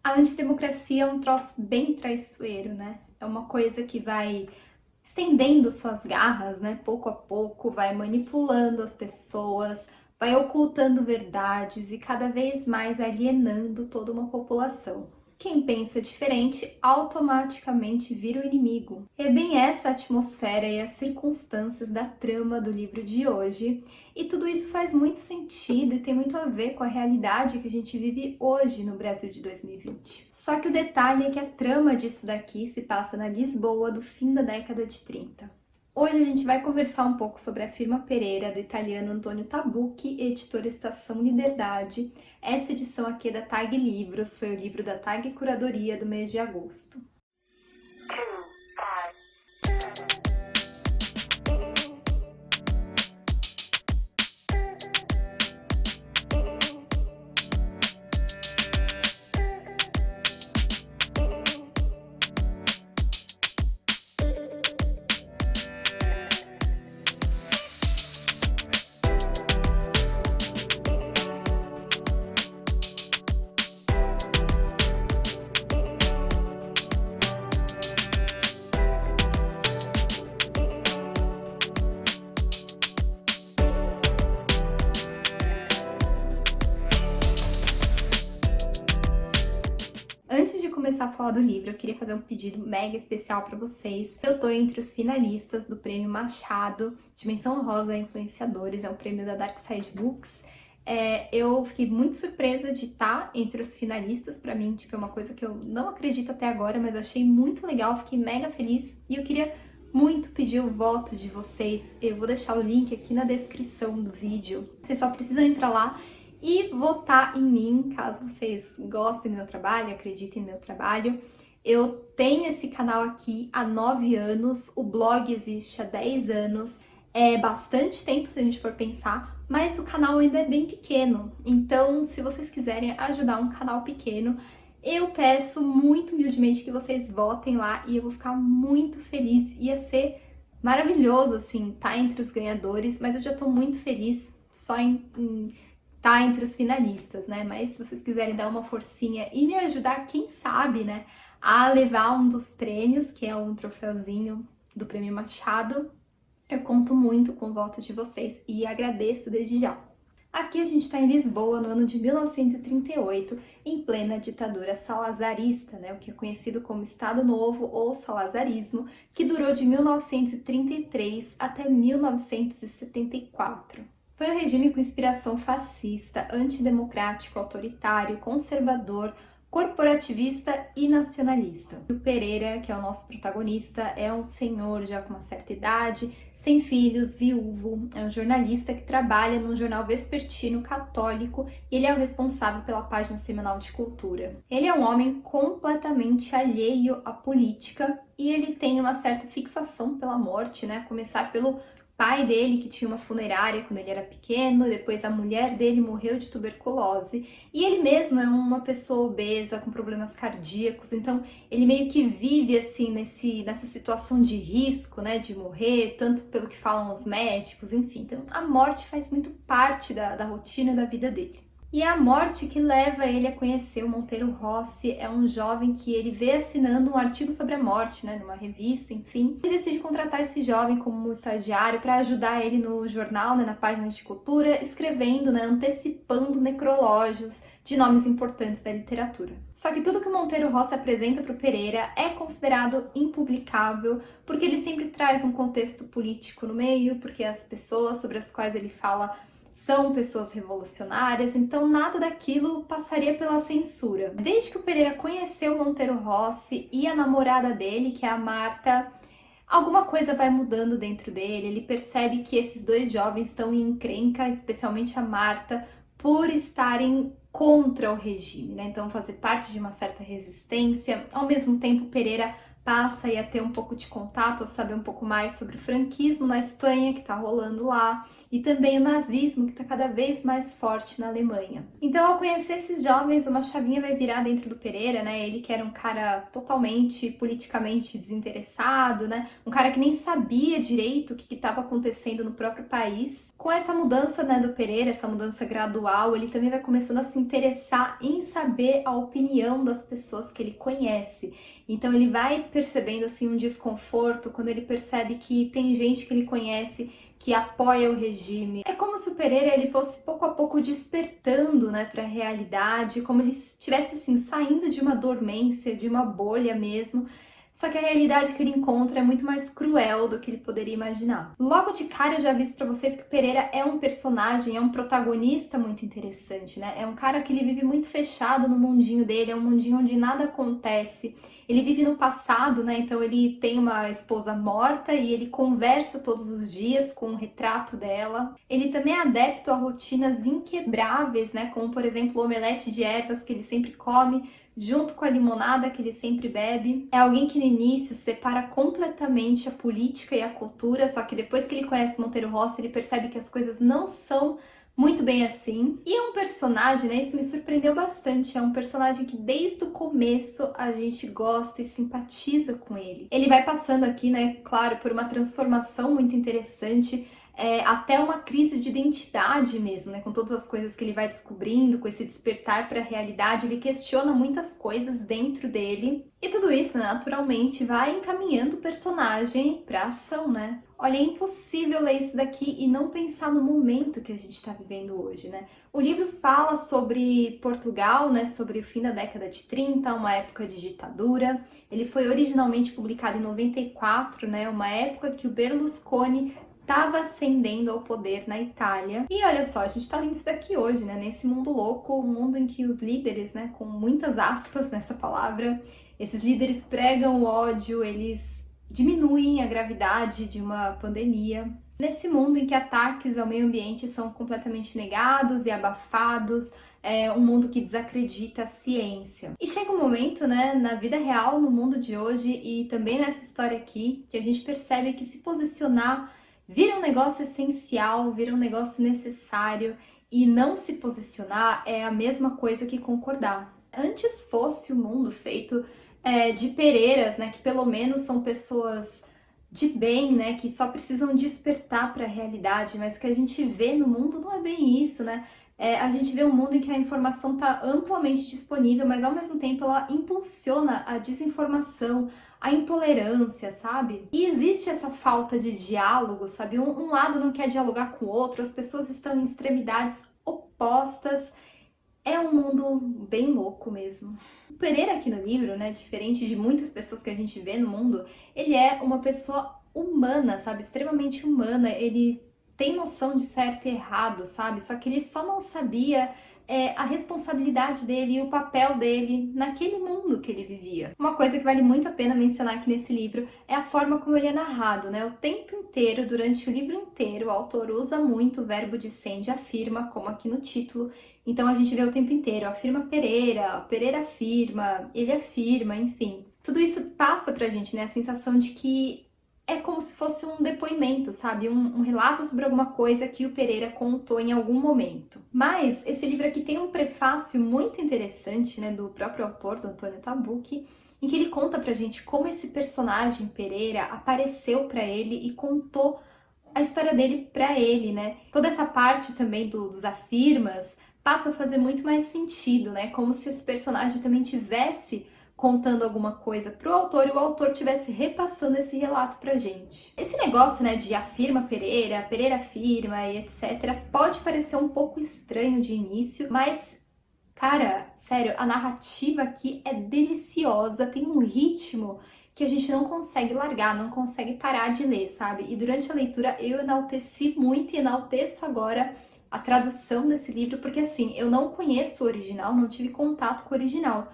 A antidemocracia é um troço bem traiçoeiro, né? É uma coisa que vai estendendo suas garras, né? Pouco a pouco, vai manipulando as pessoas, vai ocultando verdades e cada vez mais alienando toda uma população. Quem pensa diferente automaticamente vira o inimigo. É bem essa a atmosfera e as circunstâncias da trama do livro de hoje, e tudo isso faz muito sentido e tem muito a ver com a realidade que a gente vive hoje no Brasil de 2020. Só que o detalhe é que a trama disso daqui se passa na Lisboa do fim da década de 30. Hoje a gente vai conversar um pouco sobre a firma Pereira, do italiano Antônio Tabucchi, editora Estação Liberdade. Essa edição aqui é da Tag Livros, foi o livro da Tag Curadoria do mês de agosto. Antes de começar a falar do livro, eu queria fazer um pedido mega especial para vocês. Eu tô entre os finalistas do Prêmio Machado de Menção Honrosa a Influenciadores, é um prêmio da Dark Side Books. Eu fiquei muito surpresa de estar entre os finalistas. Para mim, é uma coisa que eu não acredito até agora, mas eu achei muito legal, fiquei mega feliz e eu queria muito pedir o voto de vocês. Eu vou deixar o link aqui na descrição do vídeo. Vocês só precisam entrar lá e votar em mim, caso vocês gostem do meu trabalho, acreditem no meu trabalho. Eu tenho esse canal aqui há 9 anos, o blog existe há 10 anos, é bastante tempo se a gente for pensar, mas o canal ainda é bem pequeno. Então, se vocês quiserem ajudar um canal pequeno, eu peço muito humildemente que vocês votem lá e eu vou ficar muito feliz. Ia ser maravilhoso, assim, estar entre os ganhadores, mas eu já tô muito feliz só em tá entre os finalistas, né? Mas se vocês quiserem dar uma forcinha e me ajudar, quem sabe, né, a levar um dos prêmios, que é um troféuzinho do Prêmio Machado, eu conto muito com o voto de vocês e agradeço desde já. Aqui a gente está em Lisboa, no ano de 1938, em plena ditadura salazarista, né, o que é conhecido como Estado Novo ou Salazarismo, que durou de 1933 até 1974. Foi um regime com inspiração fascista, antidemocrático, autoritário, conservador, corporativista e nacionalista. O Pereira, que é o nosso protagonista, é um senhor já com uma certa idade, sem filhos, viúvo, é um jornalista que trabalha num jornal vespertino católico e ele é o responsável pela página semanal de cultura. Ele é um homem completamente alheio à política e ele tem uma certa fixação pela morte, né? Começar pelo pai dele, que tinha uma funerária quando ele era pequeno, depois a mulher dele morreu de tuberculose, e ele mesmo é uma pessoa obesa, com problemas cardíacos, então ele meio que vive assim nessa situação de risco, né, de morrer, tanto pelo que falam os médicos, enfim. Então a morte faz muito parte da rotina da vida dele. E é a morte que leva ele a conhecer o Monteiro Rossi, é um jovem que ele vê assinando um artigo sobre a morte, né, numa revista, enfim. Ele decide contratar esse jovem como estagiário para ajudar ele no jornal, né, na página de cultura, escrevendo, né, antecipando necrológios de nomes importantes da literatura. Só que tudo que o Monteiro Rossi apresenta para o Pereira é considerado impublicável, porque ele sempre traz um contexto político no meio, porque as pessoas sobre as quais ele fala são pessoas revolucionárias, então nada daquilo passaria pela censura. Desde que o Pereira conheceu Monteiro Rossi e a namorada dele, que é a Marta, alguma coisa vai mudando dentro dele. Ele percebe que esses dois jovens estão em encrenca, especialmente a Marta, por estarem contra o regime, né? Então fazer parte de uma certa resistência. Ao mesmo tempo, Pereira passa aí a ter um pouco de contato, a saber um pouco mais sobre o franquismo na Espanha, que tá rolando lá, e também o nazismo, que tá cada vez mais forte na Alemanha. Então, ao conhecer esses jovens, uma chavinha vai virar dentro do Pereira, né? Ele que era um cara totalmente politicamente desinteressado, né? Um cara que nem sabia direito o que estava acontecendo no próprio país. Com essa mudança, né, do Pereira, essa mudança gradual, ele também vai começando a se interessar em saber a opinião das pessoas que ele conhece. Então ele vai percebendo assim um desconforto quando ele percebe que tem gente que ele conhece que apoia o regime. É como se o Pereira ele fosse pouco a pouco despertando, né, para a realidade, como ele estivesse assim saindo de uma dormência, de uma bolha mesmo. Só que a realidade que ele encontra é muito mais cruel do que ele poderia imaginar. Logo de cara eu já aviso para vocês que o Pereira é um personagem, é um protagonista muito interessante, né? É um cara que ele vive muito fechado no mundinho dele, é um mundinho onde nada acontece. Ele vive no passado, né? Então ele tem uma esposa morta e ele conversa todos os dias com o retrato dela. Ele também é adepto a rotinas inquebráveis, né? Como por exemplo o omelete de ervas que ele sempre come, junto com a limonada que ele sempre bebe. É alguém que no início separa completamente a política e a cultura, só que depois que ele conhece Monteiro Rossi, ele percebe que as coisas não são muito bem assim. E é um personagem, né? Isso me surpreendeu bastante. É um personagem que desde o começo a gente gosta e simpatiza com ele. Ele vai passando aqui, né? Claro, por uma transformação muito interessante. Até uma crise de identidade mesmo, né? Com todas as coisas que ele vai descobrindo, com esse despertar para a realidade, ele questiona muitas coisas dentro dele. E tudo isso, né, naturalmente, vai encaminhando o personagem para ação, né? Olha, é impossível ler isso daqui e não pensar no momento que a gente está vivendo hoje, né? O livro fala sobre Portugal, né? Sobre o fim da década de 30, uma época de ditadura. Ele foi originalmente publicado em 94, né? Uma época que o Berlusconi estava ascendendo ao poder na Itália. E olha só, a gente está lendo isso daqui hoje, né? Nesse mundo louco, um mundo em que os líderes, né, com muitas aspas nessa palavra, esses líderes pregam o ódio, eles diminuem a gravidade de uma pandemia. Nesse mundo em que ataques ao meio ambiente são completamente negados e abafados, é um mundo que desacredita a ciência. E chega um momento, né, na vida real, no mundo de hoje e também nessa história aqui, que a gente percebe que se posicionar vira um negócio essencial, vira um negócio necessário, e não se posicionar é a mesma coisa que concordar. Antes fosse o mundo feito de Pereiras, né, que pelo menos são pessoas de bem, né, que só precisam despertar para a realidade, mas o que a gente vê no mundo não é bem isso, né? A gente vê um mundo em que a informação está amplamente disponível, mas ao mesmo tempo ela impulsiona a desinformação, a intolerância, sabe? E existe essa falta de diálogo, sabe? Um lado não quer dialogar com o outro, as pessoas estão em extremidades opostas. É um mundo bem louco mesmo. O Pereira aqui no livro, né, diferente de muitas pessoas que a gente vê no mundo, ele é uma pessoa humana, sabe? Extremamente humana. Ele tem noção de certo e errado, sabe? Só que ele só não sabia a responsabilidade dele e o papel dele naquele mundo que ele vivia. Uma coisa que vale muito a pena mencionar aqui nesse livro é a forma como ele é narrado, né? O tempo inteiro, durante o livro inteiro, o autor usa muito o verbo dicende, afirma, como aqui no título. Então a gente vê o tempo inteiro, afirma Pereira, Pereira afirma, ele afirma, enfim. Tudo isso passa pra gente, né? A sensação de que é como se fosse um depoimento, sabe? Um relato sobre alguma coisa que o Pereira contou em algum momento. Mas esse livro aqui tem um prefácio muito interessante, né, do próprio autor, do Antônio Tabucchi, em que ele conta pra gente como esse personagem Pereira apareceu pra ele e contou a história dele pra ele, né? Toda essa parte também dos afirmas passa a fazer muito mais sentido, né? Como se esse personagem também tivesse contando alguma coisa pro autor e o autor estivesse repassando esse relato pra gente. Esse negócio, né, de afirma Pereira, Pereira afirma e etc, pode parecer um pouco estranho de início, mas, cara, sério, a narrativa aqui é deliciosa, tem um ritmo que a gente não consegue largar, não consegue parar de ler, sabe? E durante a leitura eu enalteci muito e enalteço agora a tradução desse livro, porque assim, eu não conheço o original, não tive contato com o original,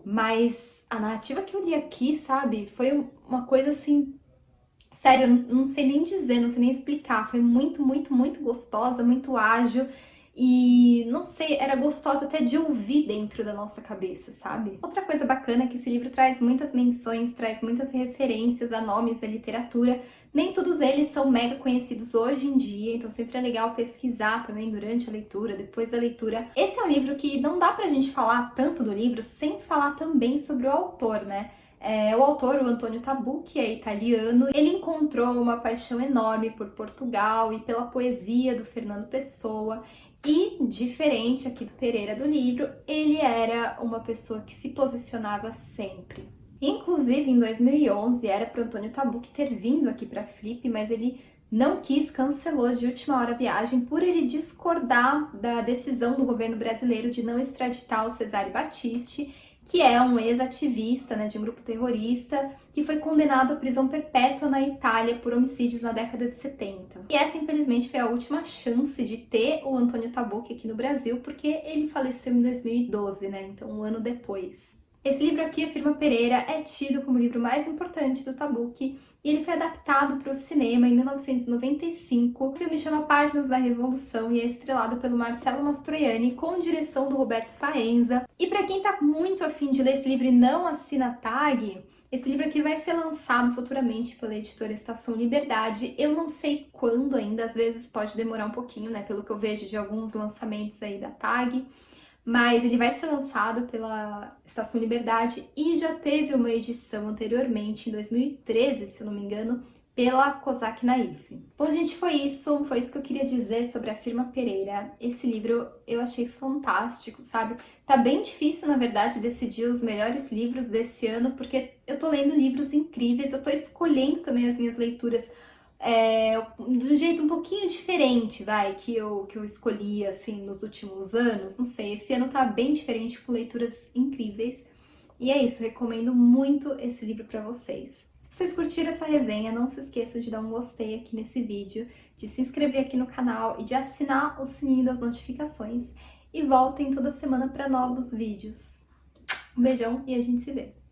mas a narrativa que eu li aqui, sabe, foi uma coisa assim, sério, eu não sei nem dizer, não sei nem explicar, foi muito, muito, muito gostosa, muito ágil, e, não sei, era gostosa até de ouvir dentro da nossa cabeça, sabe? Outra coisa bacana é que esse livro traz muitas menções, traz muitas referências a nomes da literatura. Nem todos eles são mega conhecidos hoje em dia, então sempre é legal pesquisar também durante a leitura, depois da leitura. Esse é um livro que não dá pra gente falar tanto do livro sem falar também sobre o autor, né? O autor, o Antônio Tabu, que é italiano, ele encontrou uma paixão enorme por Portugal e pela poesia do Fernando Pessoa. E, diferente aqui do Pereira do livro, ele era uma pessoa que se posicionava sempre. Inclusive, em 2011, era para o Antônio Tabucchi ter vindo aqui para Flip, mas ele não quis, cancelou de última hora a viagem por ele discordar da decisão do governo brasileiro de não extraditar o Cesare Battisti, que é um ex-ativista, né, de um grupo terrorista que foi condenado à prisão perpétua na Itália por homicídios na década de 70. E essa, infelizmente, foi a última chance de ter o Antônio Tabucchi aqui no Brasil, porque ele faleceu em 2012, né, então um ano depois. Esse livro aqui, Firma Pereira, é tido como o livro mais importante do Tabucchi e ele foi adaptado para o cinema em 1995. O filme chama Páginas da Revolução e é estrelado pelo Marcello Mastroianni, com direção do Roberto Faenza. E para quem está muito afim de ler esse livro e não assina a tag, esse livro aqui vai ser lançado futuramente pela editora Estação Liberdade. Eu não sei quando ainda, às vezes pode demorar um pouquinho, né, pelo que eu vejo de alguns lançamentos aí da tag. Mas ele vai ser lançado pela Estação Liberdade e já teve uma edição anteriormente, em 2013, se eu não me engano, pela Kozak Naif. Bom, gente, foi isso que eu queria dizer sobre a Firma Pereira. Esse livro eu achei fantástico, sabe? Tá bem difícil, na verdade, decidir os melhores livros desse ano, porque eu tô lendo livros incríveis, eu tô escolhendo também as minhas leituras de um jeito um pouquinho diferente, que eu escolhi, assim, nos últimos anos. Não sei, esse ano tá bem diferente, com leituras incríveis. E é isso, recomendo muito esse livro para vocês. Se vocês curtiram essa resenha, não se esqueçam de dar um gostei aqui nesse vídeo, de se inscrever aqui no canal e de assinar o sininho das notificações. E voltem toda semana para novos vídeos. Um beijão e a gente se vê!